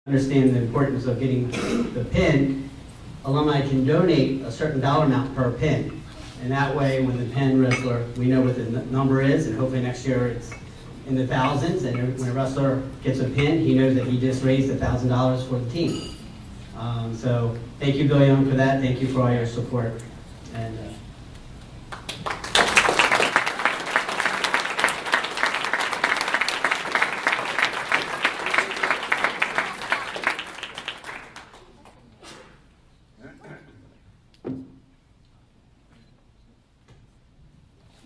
Understand the importance of getting the pin. Alumni can donate a certain dollar amount per pin. And that way, when the Penn wrestler, we know what the number is, and hopefully next year it's in the thousands, and when a wrestler gets a pin, he knows that he just raised $1,000 for the team. So thank you, Bill Young, for that. Thank you for all your support. And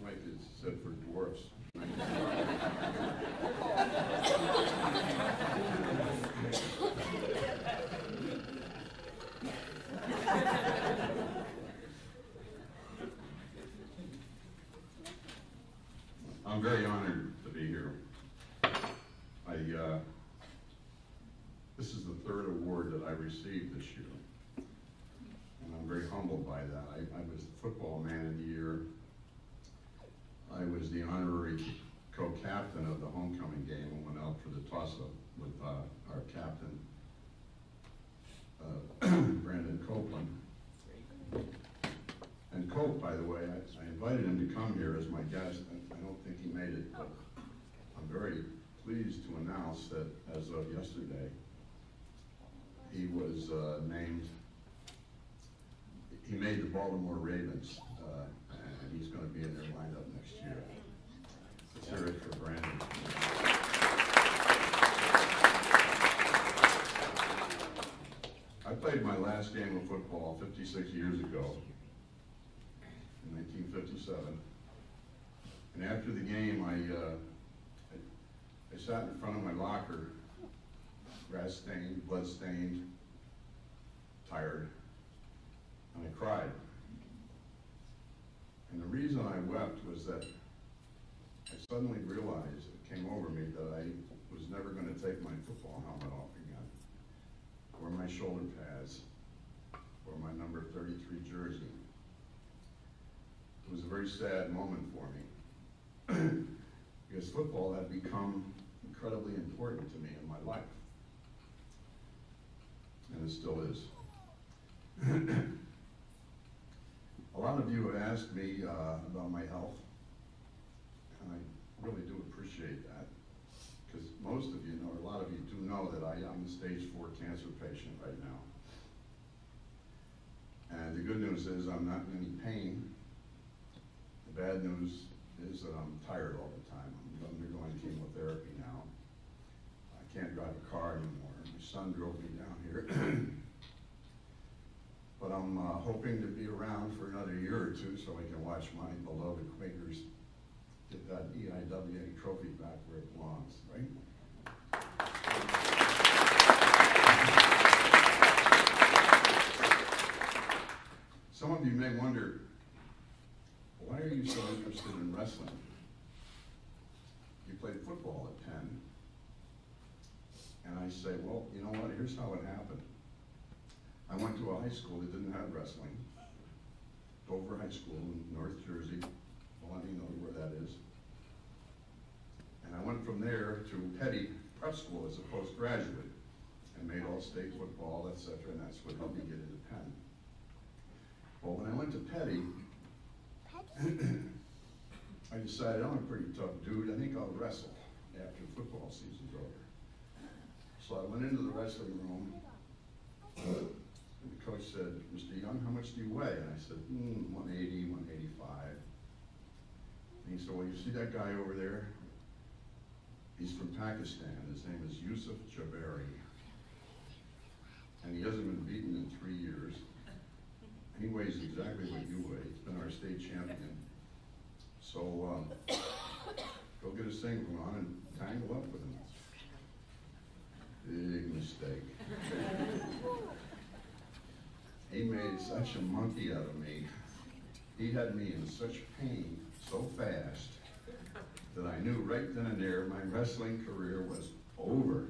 Mike is said for dwarfs. I'm very honored to be here. This is the third award that I received this year, and I'm very humbled by that. I was the football man of the year. I was the honorary co-captain of the homecoming game and went out for the toss-up with our captain, Brandon Copeland. And Cope, by the way, I invited him to come here as my guest. I don't think he made it, but I'm very pleased to announce that as of yesterday, he was named, he made the Baltimore Ravens, and he's going to be in their lineup next year. Let's hear it for Brandon. I played my last game of football 56 years ago, in 1957. And after the game, I sat in front of my locker, grass-stained, blood-stained, tired, and I cried. And the reason I wept was that I suddenly realized, it came over me, that I was never going to take my football helmet off again, or my shoulder pads, or my number 33 jersey. It was a very sad moment for me, because football had become incredibly important to me in my life, and it still is. A lot of you have asked me about my health, and I really do appreciate that, because most of you know, or a lot of you do know that I'm a stage 4 cancer patient right now. And the good news is I'm not in any pain. The bad news is that I'm tired all the time. I'm undergoing chemotherapy now. I can't drive a car anymore. My son drove me down here. But I'm hoping to be around for another year or two so I can watch my beloved Quakers get that EIWA trophy back where it belongs, right? Some of you may wonder, why are you so interested in wrestling? You played football at Penn. And I say, well, you know what, here's how it happened. I went to a high school that didn't have wrestling, Dover High School in North Jersey. Well, I know where that is. And I went from there to Petty Prep School as a postgraduate and made all-state football, etc., and that's what helped me get into Penn. Well, when I went to Petty, I decided I'm a pretty tough dude. I think I'll wrestle after football season's over. So I went into the wrestling room. And the coach said, Mr. Young, how much do you weigh? And I said, 180, 185. And he said, well, you see that guy over there? He's from Pakistan. His name is Yusuf Jabari. And he hasn't been beaten in 3 years. And he weighs exactly what you weigh. He's been our state champion. So go get a singlet on and tangle up with him. Big mistake. He made such a monkey out of me. He had me in such pain so fast that I knew right then and there my wrestling career was over.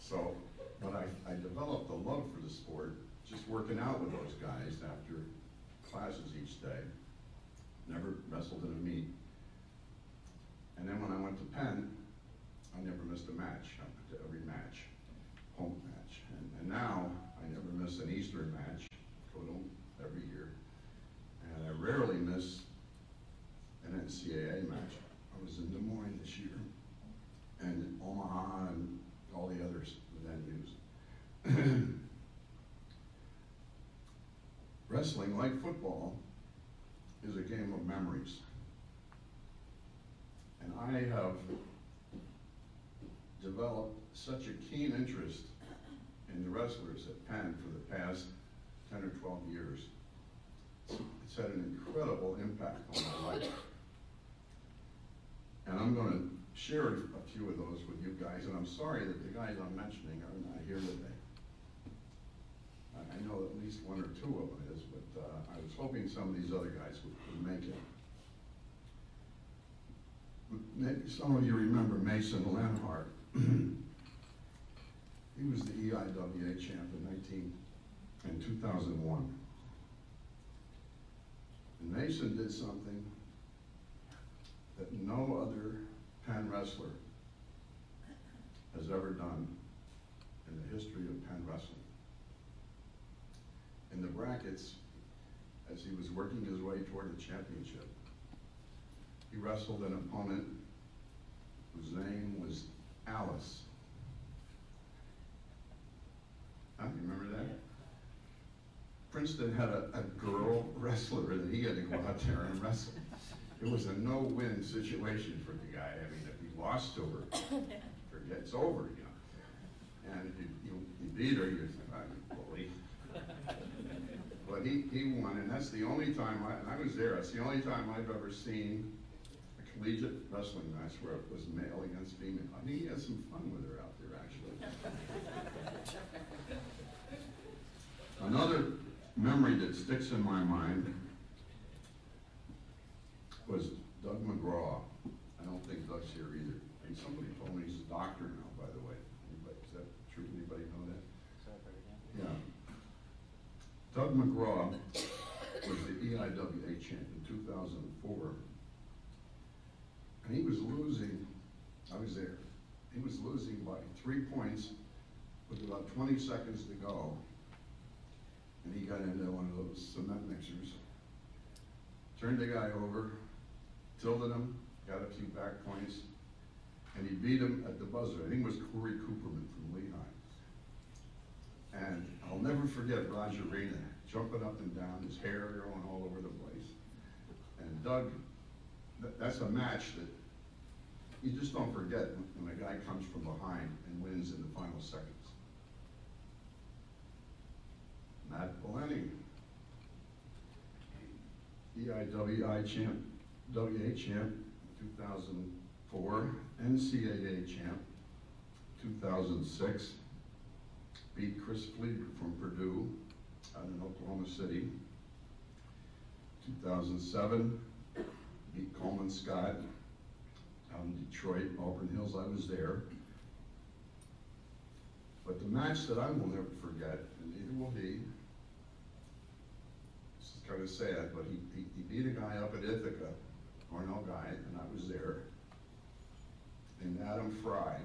So, but I developed a love for the sport, just working out with those guys after classes each day. Never wrestled in a meet. And then when I went to Penn, I never missed a match. I went to every match. wrestling, like football, is a game of memories. And I have developed such a keen interest in the wrestlers at Penn for the past 10 or 12 years. It's had an incredible impact on my life. And I'm going to share a few of those with you guys, and I'm sorry that the guys I'm mentioning are not here today. I know at least one or two of them is, but I was hoping some of these other guys would make it. Maybe some of you remember Mason Lenhart. He was the EIWA champ in 2001. And Mason did something that no other Penn wrestler has ever done in the history of Penn wrestling. In the brackets, as he was working his way toward the championship, he wrestled an opponent whose name was Alice. You remember that? Yeah. Princeton had a girl wrestler that he had to go out there and wrestle. It was a no-win situation for the guy. I mean, if he lost to her, forget, it's over, you know. And if you beat her, you think, I'm bully. But he won, and that's the only time, and I was there, that's the only time I've ever seen a collegiate wrestling match where it was male against female. I mean, he had some fun with her out there, actually. Another memory that sticks in my mind was Doug McGraw. I don't think Doug's here either. And somebody told me he's a doctor now, by the way. Anybody, is that true? Anybody know that? Yeah. Doug McGraw was the EIWA champ in 2004. And he was losing, I was there, he was losing by 3 points with about 20 seconds to go. And he got into one of those cement mixers, turned the guy over, tilted him, got a few back points, and he beat him at the buzzer. I think it was Corey Cooperman from Lehigh. And I'll never forget Roger Rena jumping up and down, his hair going all over the place. And Doug, that's a match that you just don't forget when a guy comes from behind and wins in the final seconds. Matt Bellini, EIWA champ, WA champ, 2004, NCAA champ, 2006, beat Chris Fleeger from Purdue out in Oklahoma City, 2007, beat Coleman Scott out in Detroit, Auburn Hills. I was there. But the match that I will never forget, and neither will he, this is kind of sad, but he beat a guy up at Ithaca, Cornell guy, and I was there, named Adam Fry.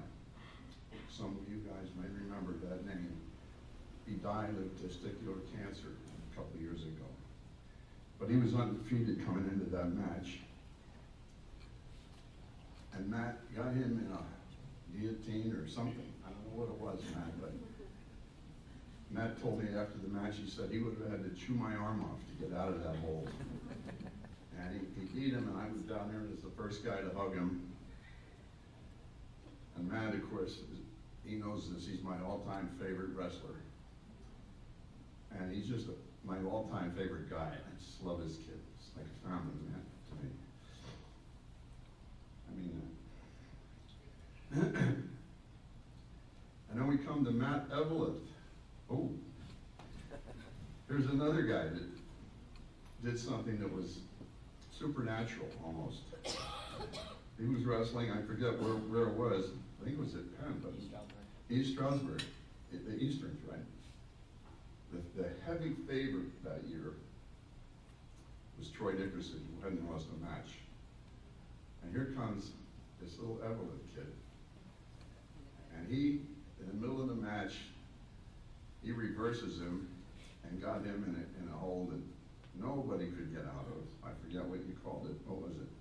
Some of you guys may remember that name. He died of testicular cancer a couple of years ago. But he was undefeated coming into that match. And Matt got him in a guillotine or something. I don't know what it was, Matt, but Matt told me after the match, he said he would have had to chew my arm off to get out of that hole. And he beat him, and I was down there as the first guy to hug him. And Matt, of course, he knows this, he's my all-time favorite wrestler. And he's just my all-time favorite guy. I just love his kid. It's like a family man to me. I mean that. And then we come to Matt Eveleth. Oh, here's another guy that did something that was supernatural almost. He was wrestling, I forget where it was. I think it was at Penn, but East Stroudsburg, the Easterns, right? The heavy favorite that year was Troy Dickerson, who hadn't lost a match. And here comes this little Evelyn kid. And he, in the middle of the match, he reverses him and got him in a hold that nobody could get out of. I forget what you called it. What was it?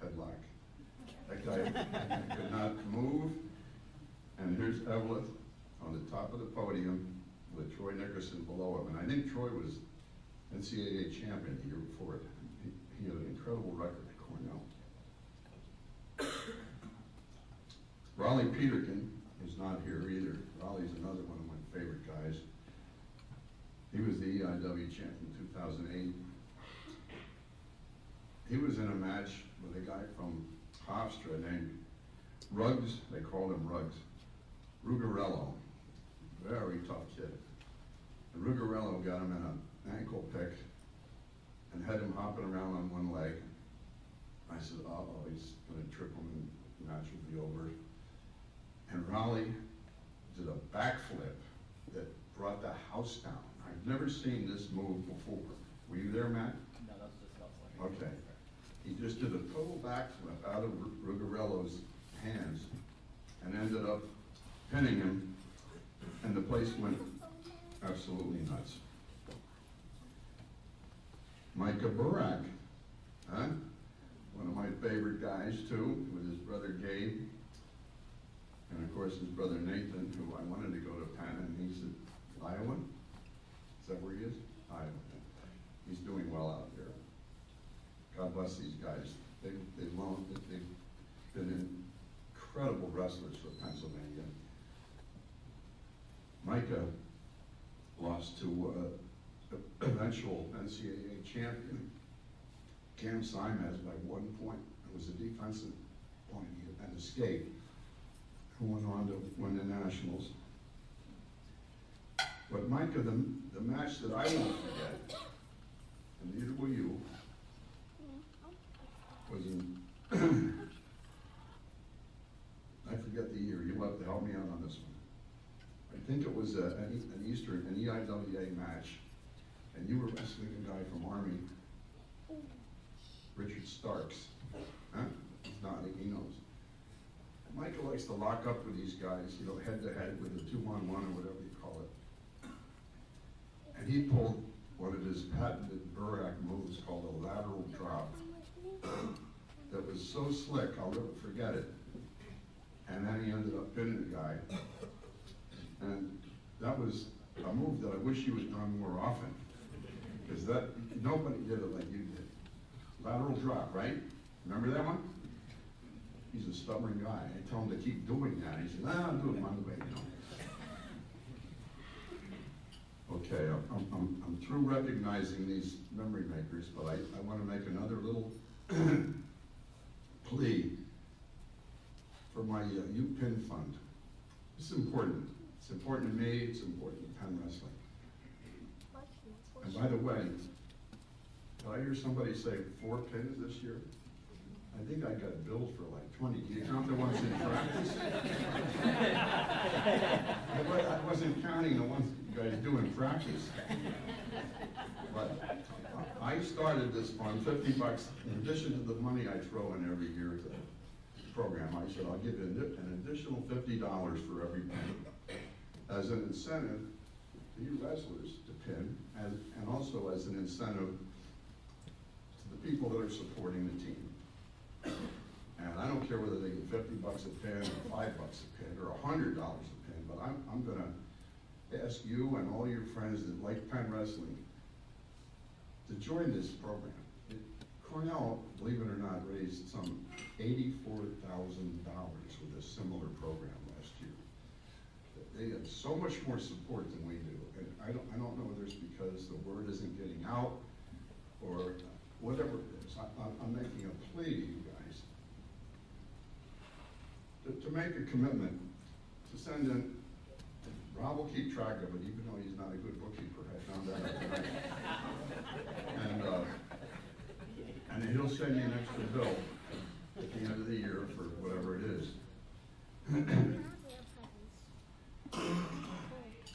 Headlock. That guy could not move. And here's Evelyn on the top of the podium, with Troy Nickerson below him. And I think Troy was NCAA champion the year before it. He had an incredible record at Cornell. Raleigh Peterkin is not here either. Raleigh's another one of my favorite guys. He was the EIW champ in 2008. He was in a match with a guy from Hofstra named Ruggs, they called him Ruggs, Rugarello, very tough kid. And Rugarello got him in an ankle pick and had him hopping around on one leg. I said, uh-oh, he's gonna trip him and the match will be over. And Raleigh did a backflip that brought the house down. I've never seen this move before. Were you there, Matt? No, that's just outside. Okay. He just did a total backflip out of Rugarello's hands and ended up pinning him, and the place went absolutely nuts. Micah Burak, huh? One of my favorite guys too, with his brother Gabe, and of course his brother Nathan, who I wanted to go to Penn, and he's at Iowa. Is that where he is? Iowa. He's doing well out there. God bless these guys. They've been incredible wrestlers for Pennsylvania. Micah lost to eventual NCAA champion Cam Simez by 1 point. It was a defensive point and escape, who went on to win the Nationals. But Micah, the match that I won't forget, and neither will you, was in, I forget the year, you'll have to help me out on this one. I think it was an EIWA match, and you were wrestling a guy from Army, Richard Starks. Huh? He's nodding, he knows. And Michael likes to lock up with these guys, you know, head to head with a 2-on-1 or whatever you call it. And he pulled one of his patented Burak moves called a lateral drop that was so slick, I'll never forget it. And then he ended up pinning the guy. And that was a move that I wish you had done more often, because nobody did it like you did. Lateral drop, right? Remember that one? He's a stubborn guy. I tell him to keep doing that. He said, I'll do it my way, you know. Okay, I'm through recognizing these memory makers, but I want to make another little plea for my U-Pin fund. It's important. It's important to me, it's important to Penn Wrestling. And by the way, did I hear somebody say 4 pins this year? I think I got billed for like 20. Do you count the ones in practice? I wasn't counting the ones you guys do in practice. But I started this fund, $50, in addition to the money I throw in every year to the program. I said, I'll give you an additional $50 for every pin as an incentive to you wrestlers to pin, and also as an incentive to the people that are supporting the team. And I don't care whether they get $50 a pin, or $5 a pin, or $100 a pin, but I'm gonna ask you and all your friends that like Penn Wrestling to join this program. Cornell, believe it or not, raised some $84,000 with a similar program last year. They have so much more support than we do, and I don't know whether it's because the word isn't getting out or whatever it is. I'm making a plea to you guys to make a commitment to send in. Rob will keep track of it, even though he's not a good bookkeeper. I found that out tonight. And he'll send you an extra bill at the end of the year for whatever it is.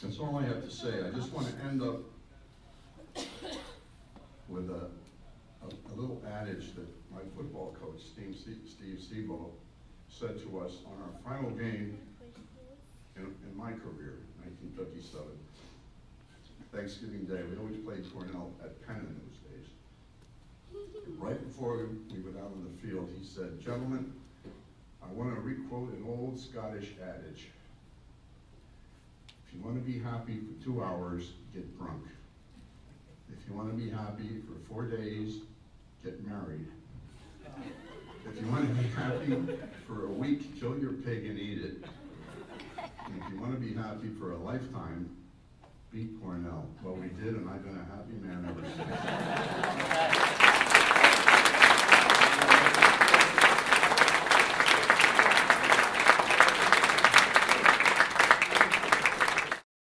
That's all I have to say. I just want to end up with a little adage that my football coach, Steve Sebo, said to us on our final game in my career, 1957. Thanksgiving Day, we always played Cornell at Penn in those days. Right before we went out on the field, he said, gentlemen, I want to re-quote an old Scottish adage. If you want to be happy for 2 hours, get drunk. If you want to be happy for 4 days, get married. If you want to be happy for a week, kill your pig and eat it. And if you want to be happy for a lifetime, beat Cornell. Well, we did, and I've been a happy man ever